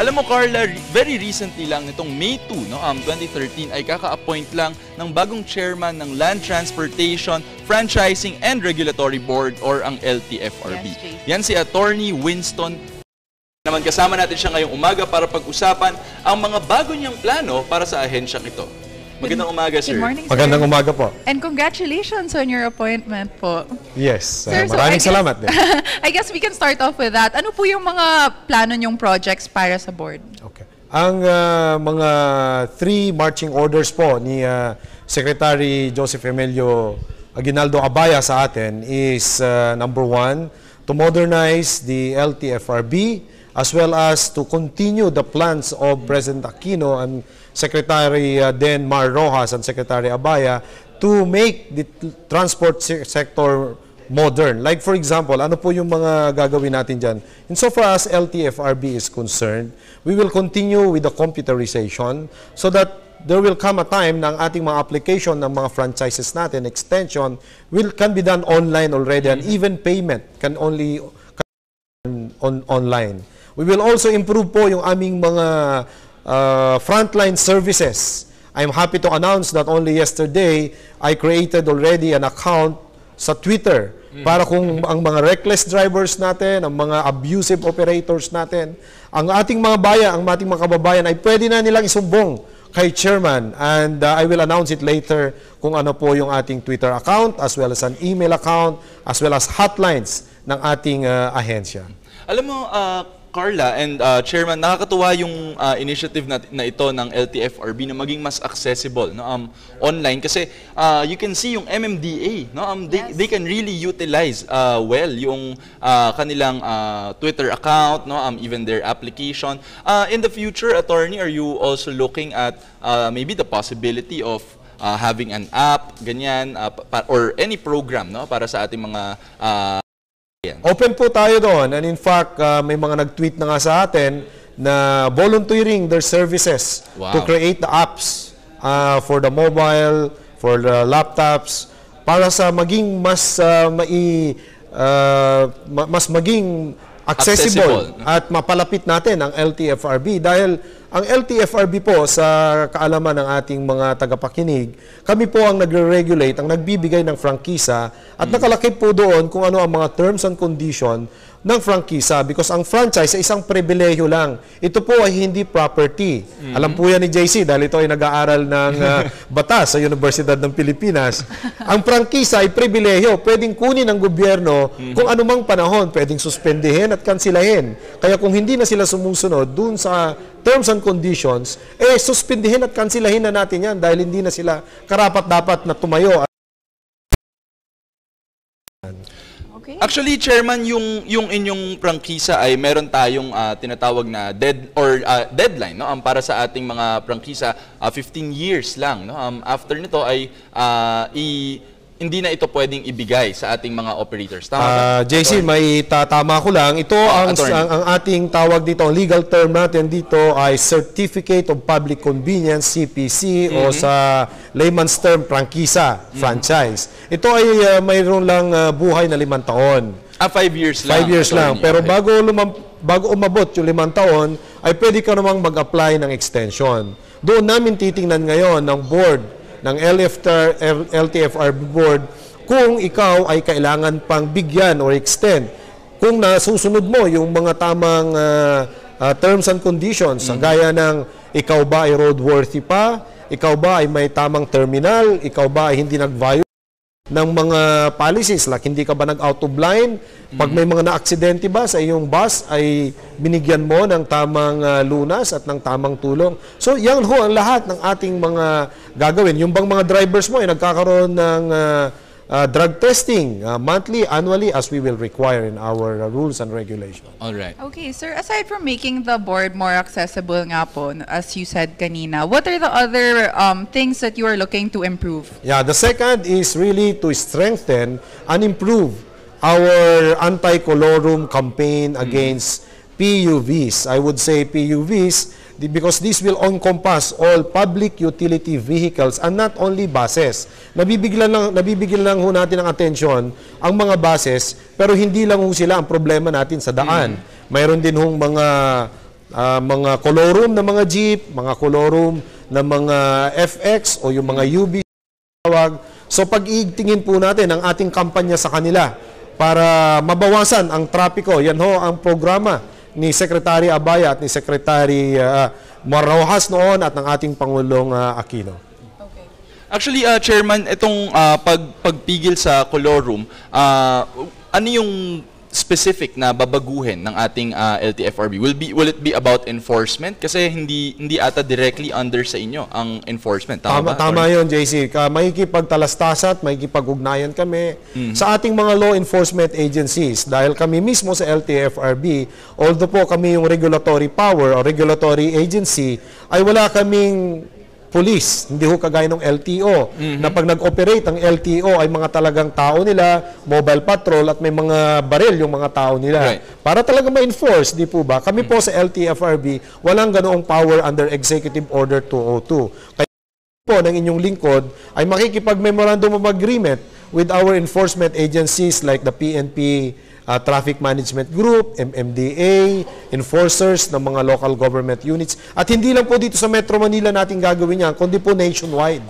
Alam mo, Carla, very recently lang, nitong May 2, 2013, ay kaka-appoint lang ng bagong chairman ng Land Transportation, Franchising and Regulatory Board or ang LTFRB. Yan si Attorney Winston. Naman kasama natin siya ngayong umaga para pag-usapan ang mga bago niyang plano para sa ahensyang ito. Magandang umaga, sir. Good morning, sir. Magandang umaga po. And congratulations on your appointment po. Yes, Sir, maraming salamat din. I guess we can start off with that. Ano po yung mga plano niyong projects para sa board? Okay. Ang mga 3 marching orders po ni Secretary Joseph Emilio Aguinaldo Abaya sa atin is number 1, to modernize the LTFRB as well as to continue the plans of President Aquino and Secretary Den Mar Rojas and Secretary Abaya to make the transport sector modern. Like for example, ano po yung mga gagawin natin dyan? Insofar as LTFRB is concerned, we will continue with the computerization so that there will come a time na ang ating mga application ng mga franchises natin, extension, can be done online already and even payment can only online. We will also improve po yung aming mga frontline services. I'm happy to announce that only yesterday, I created already an account sa Twitter para kung ang mga reckless drivers natin, ang mga abusive operators natin, ang ating mga bayan, ang ating mga kababayan ay pwede na nilang isumbong kay Chairman. And I will announce it later kung ano po yung ating Twitter account as well as an email account as well as hotlines ng ating ahensya. Alam mo, Carla and Chairman, nakakatuwa yung initiative na ito ng LTFRB na maging mas accessible online kasi you can see yung MMDA, they can really utilize well yung kanilang Twitter account, even their application. In the future, Attorney, are you also looking at maybe the possibility of having an app, ganyan, or any program para sa ating mga open po tayo doon, and in fact, may mga nag-tweet na nga sa atin na volunteering their services to create the apps for the mobile, for the laptops, para sa maging mas maging accessible at mapalapit natin ang LTFRB dahil ang LTFRB po sa kaalaman ng ating mga tagapakinig, kami po ang nagre-regulate, ang nagbibigay ng prangkisa at nakalakip po doon kung ano ang mga terms and condition ng prangkisa because ang franchise ay isang pribilehiyo lang. Ito po ay hindi property. Alam po yan ni JC dahil ito ay nag-aaral ng batas sa Universidad ng Pilipinas. Ang prangkisa ay pribilehiyo. Pwedeng kunin ng gobyerno kung anumang panahon. Pwedeng suspendihin at kansilahin. Kaya kung hindi na sila sumusunod dun sa terms and conditions, suspendihin at kansilahin na natin yan dahil hindi na sila karapat-dapat na tumayo. Okay. Actually, Chairman, yung inyong prangkisa ay meron tayong tinatawag na deadline para sa ating mga prangkisa, 15 years lang. After nito ay hindi na ito pwedeng ibigay sa ating mga operators. Tama ba? JC, may tatama ko lang. Ito ang ating tawag dito, ang legal term natin dito ay Certificate of Public Convenience, CPC, o sa layman's term, prangkisa, franchise. Ito ay mayroon lang buhay na 5 taon. 5 years lang. 5 years lang. Pero bago umabot yung 5 taon, ay pwede ka namang mag-apply ng extension. Doon namin titingnan ngayon ng board ng LTFRB board kung ikaw ay kailangan pang bigyan or extend. Kung nasusunod mo yung mga tamang terms and conditions, gaya ng ikaw ba ay roadworthy pa, ikaw ba ay may tamang terminal, ikaw ba ay hindi nag-violate ng mga policies, like hindi ka ba nag-out of line, pag may mga na-aksidente ba sa iyong bus, ay binigyan mo ng tamang lunas at ng tamang tulong. So, yan ho ang lahat ng ating mga gagawin. Yung bang mga drivers mo ay nagkakaroon ng drug testing monthly, annually, as we will require in our rules and regulations. All right. Okay, sir, aside from making the board more accessible nga po, as you said kanina, what are the other things that you are looking to improve? Yeah, the second is really to strengthen and improve our anti-colorum campaign against PUVs. I would say PUVs because this will encompass all public utility vehicles and not only buses. Nabibigyan lang ho natin ng atensyon ang mga buses, pero hindi lang ho sila ang problema natin sa daan. Mayroon din hong mga mga colorum na mga jeep, mga colorum na mga FX o yung mga UB tawag. So pag-iigtingin po natin ang ating kampanya sa kanila para mabawasan ang trapiko. Yan ho ang programa ni Secretary Abaya at ni Secretary Marrojas noon at ng ating Pangulong Aquino. Actually, Chairman, itong pagpigil sa colorum, ano yung specific na babaguhin ng ating LTFRB? Will it be about enforcement? Kasi hindi ata directly under sa inyo ang enforcement. Tama yun, JC. Makikipagtalastasat, makikipag-ugnayan kami sa ating mga law enforcement agencies. Dahil kami mismo sa LTFRB, although po kami yung regulatory power o regulatory agency, ay wala kaming police, hindi ho kagaya ng LTO, na pag nag-operate ang LTO ay mga talagang tao nila, mobile patrol at may mga baril yung mga tao nila. Right. Para talaga ma-enforce, di po ba? Kami po sa LTFRB, walang ganoong power under Executive Order 202. Kaya po ng inyong lingkod ay makikipag-memorandum of agreement with our enforcement agencies like the PNP, Traffic Management Group, MMDA, enforcers ng mga local government units. At hindi lang po dito sa Metro Manila natin gagawin yan, kundi po nationwide.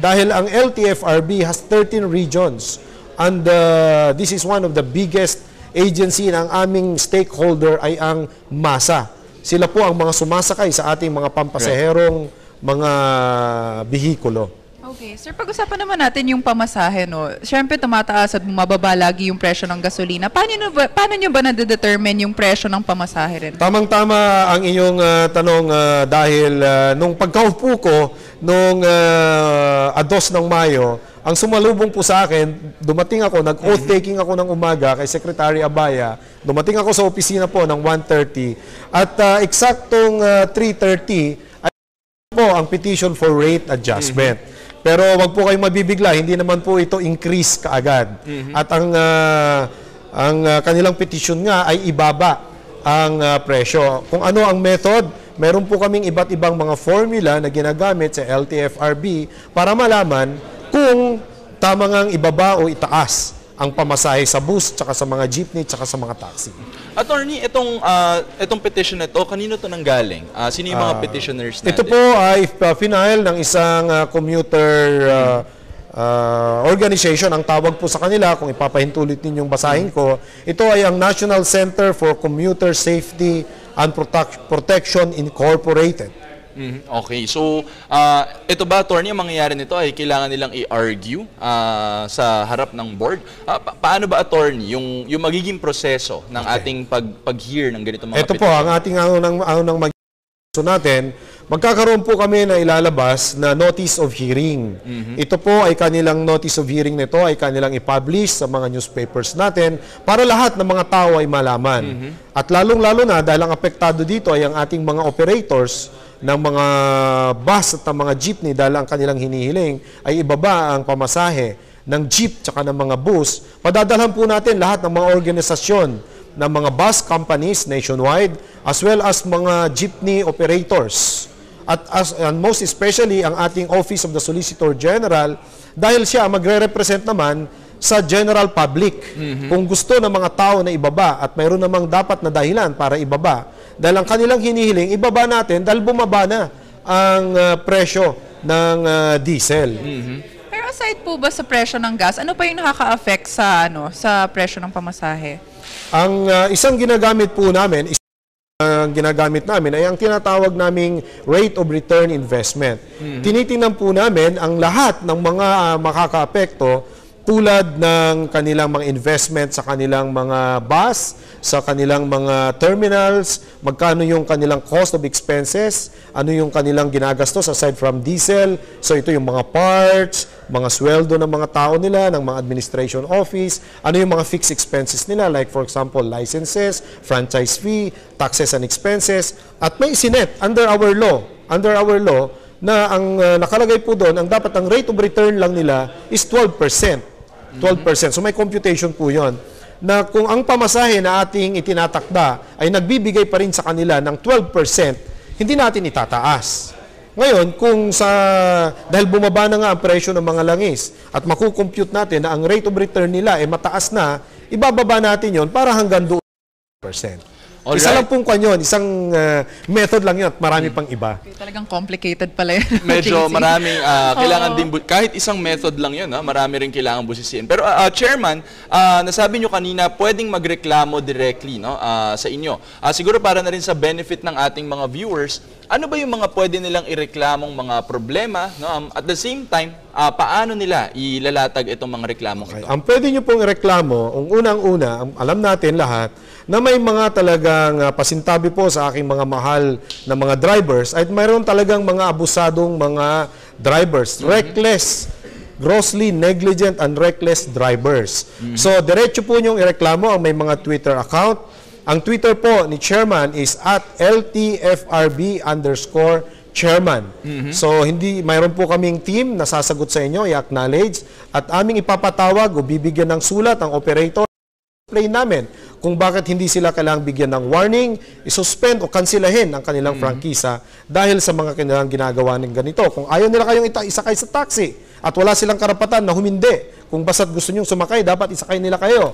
Dahil ang LTFRB has 13 regions. And this is one of the biggest agency ng aming stakeholder ay ang MASA. Sila po ang mga sumasakay sa ating mga pampasaherong mga bihikulo. Okay, sir, pag-usapan naman natin yung pamasahe, no? Siyempre, tumataas at bumababa lagi yung presyo ng gasolina. Paano nyo ba nade-determine yung presyo ng pamasahe rin? Tamang-tama ang inyong tanong dahil nung pagkaupo ko, nung 2 ng Mayo, ang sumalubong po sa akin, dumating ako, nag-oath-taking ako ng umaga kay Secretary Abaya, dumating ako sa opisina po ng 1:30, at eksaktong 3:30, ay po ang petition for rate adjustment. Pero wag po kayong mabibigla, hindi naman po ito increase kaagad. At ang kanilang petition nga ay ibaba ang presyo. Kung ano ang method, meron po kaming iba't ibang mga formula na ginagamit sa LTFRB para malaman kung tama ngang ibaba o itaas ang pamasahe sa bus, tsaka sa mga jeepney, tsaka sa mga taxi. Attorney, itong petition na ito, kanino ito nanggaling? Sino yung mga petitioners natin? Ito po ay final ng isang commuter organization. Ang tawag po sa kanila, kung ipapahintulit ninyong basahin ko, ito ay ang National Center for Commuter Safety and Protection Incorporated. Okay. So, ito ba, attorney, ang mangyayari nito ay kailangan nilang i-argue sa harap ng board? Paano ba, attorney, yung magiging proseso ng ating pag-hear ng ganito mga ito po, ang ating unang mag-so natin, magkakaroon po kami na ilalabas na notice of hearing. Ito po ay kanilang notice of hearing nito ay kanilang i-publish sa mga newspapers natin para lahat ng mga tao ay malaman. At lalong-lalo na dahil ang apektado dito ay ang ating mga operators ng mga bus at ng mga jeepney dahil ang kanilang hinihiling ay ibaba ang pamasahe ng jeep tsaka ng mga bus. Padadalhan po natin lahat ng mga organisasyon ng mga bus companies nationwide as well as mga jeepney operators. And most especially ang ating Office of the Solicitor General dahil siya magre-represent naman sa general public. Kung gusto ng mga tao na ibaba at mayroon namang dapat na dahilan para ibaba, dahil ang kanilang hinihiling, ibaba natin dahil bumaba na ang presyo ng diesel. Pero aside po ba sa presyo ng gas, ano pa yung nakaka-affect sa presyo ng pamasahe? Ang isang ginagamit po namin, ay ang tinatawag naming rate of return investment. Tinitingnan po namin ang lahat ng mga makaka-apekto tulad ng kanilang mga investment sa kanilang mga bus, sa kanilang mga terminals, magkano yung kanilang cost of expenses, ano yung kanilang ginagastos aside from diesel. So ito yung mga parts, mga sweldo ng mga tao nila, ng mga administration office, ano yung mga fixed expenses nila like for example licenses, franchise fee, taxes and expenses. At may isinet under our law na ang nakalagay po doon, ang dapat ang rate of return lang nila is 12%. 12%. So may computation po yon na kung ang pamasahe na ating itinatakda ay nagbibigay pa rin sa kanila ng 12%, hindi natin itataas. Ngayon, dahil bumaba na nga ang presyo ng mga langis at makukompute natin na ang rate of return nila ay mataas na, ibababa natin yon para hanggang doon 12%. Alright. Isa lang pong kanyon, isang method lang yun at marami pang iba. Talagang complicated pala yun. Medyo JC. maraming kailangan din, kahit isang method lang yun, marami rin kailangan busisiin. Pero Chairman, nasabi nyo kanina, pwedeng magreklamo directly sa inyo. Siguro para na rin sa benefit ng ating mga viewers, ano ba yung mga pwede nilang ireklamong mga problema? No? At the same time, paano nila ilalatag itong mga reklamong ito? Ang pwede nyo pong reklamo, ang unang-una, alam natin lahat, na may mga talagang pasintabi po sa aking mga mahal na mga drivers, ay mayroon talagang mga abusadong mga drivers, reckless, grossly negligent and reckless drivers. So, diretso po nyong ireklamo ang may mga Twitter account. Ang Twitter po ni Chairman is at @LTFRB_Chairman. So, mayroon po kaming team na sasagot sa inyo, i-acknowledge, at aming ipapatawag o bibigyan ng sulat ang operator. Explain namin kung bakit hindi sila kailangang bigyan ng warning, isuspend o kansilahin ang kanilang prangkisa dahil sa mga kanilang ginagawa ng ganito. Kung ayaw nila kayong isakay sa taxi at wala silang karapatan na humindi, kung basta't gusto nyong sumakay, dapat isakay nila kayo.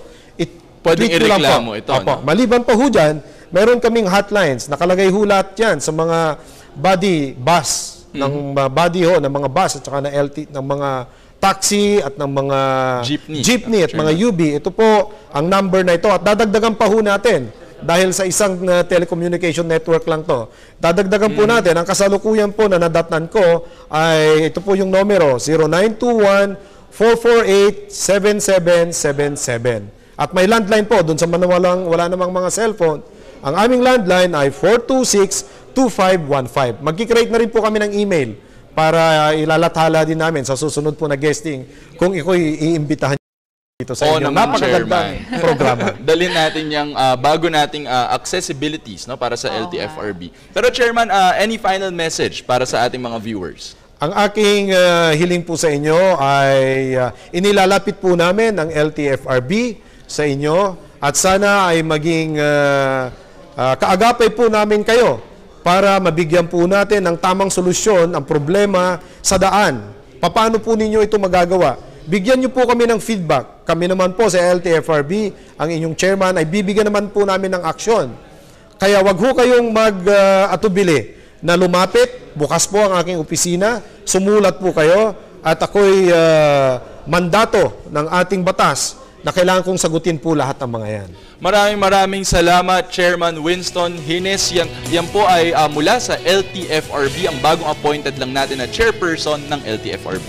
Pwedeng Tweet nyo lang ireklamo po. ito, Opo. no? Maliban pa ho dyan, meron kaming hotlines, nakalagay hulat yan sa mga body bus, ng body ho, ng mga bus at saka ng mga taxi at ng mga jeepney at mga UB. Ito po ang number na ito at dadagdagan pa ho natin dahil sa isang telecommunication network lang to. Dadagdagan po natin. Ang kasalukuyan po na nadatnan ko ay ito po yung numero 0921-448-7777. At may landline po doon sa wala namang mga cellphone. Ang aming landline ay 426-2515. Magkikreate na rin po kami ng email para ilalathala din namin sa susunod po na guesting kung iko'y iimbitahan dito sa inyo. Napakagandang programa. Dalhin natin yung bago nating accessibilities para sa LTFRB. Pero Chairman, any final message para sa ating mga viewers? Ang aking hiling po sa inyo ay inilalapit po namin ang LTFRB sa inyo at sana ay maging kaagapay po namin kayo para mabigyan po natin ng tamang solusyon ang problema sa daan. Paano po ninyo ito magagawa? Bigyan niyo po kami ng feedback. Kami naman po sa LTFRB, ang inyong chairman, ay bibigyan naman po namin ng aksyon. Kaya wag ho kayong mag-atubili na lumapit. Bukas po ang aking opisina. Sumulat po kayo at ako'y mandato ng ating batas na kailangan kong sagutin po lahat ng mga yan. Maraming salamat, Chairman Winston Hines. Yan po ay mula sa LTFRB, ang bagong appointed lang natin na chairperson ng LTFRB.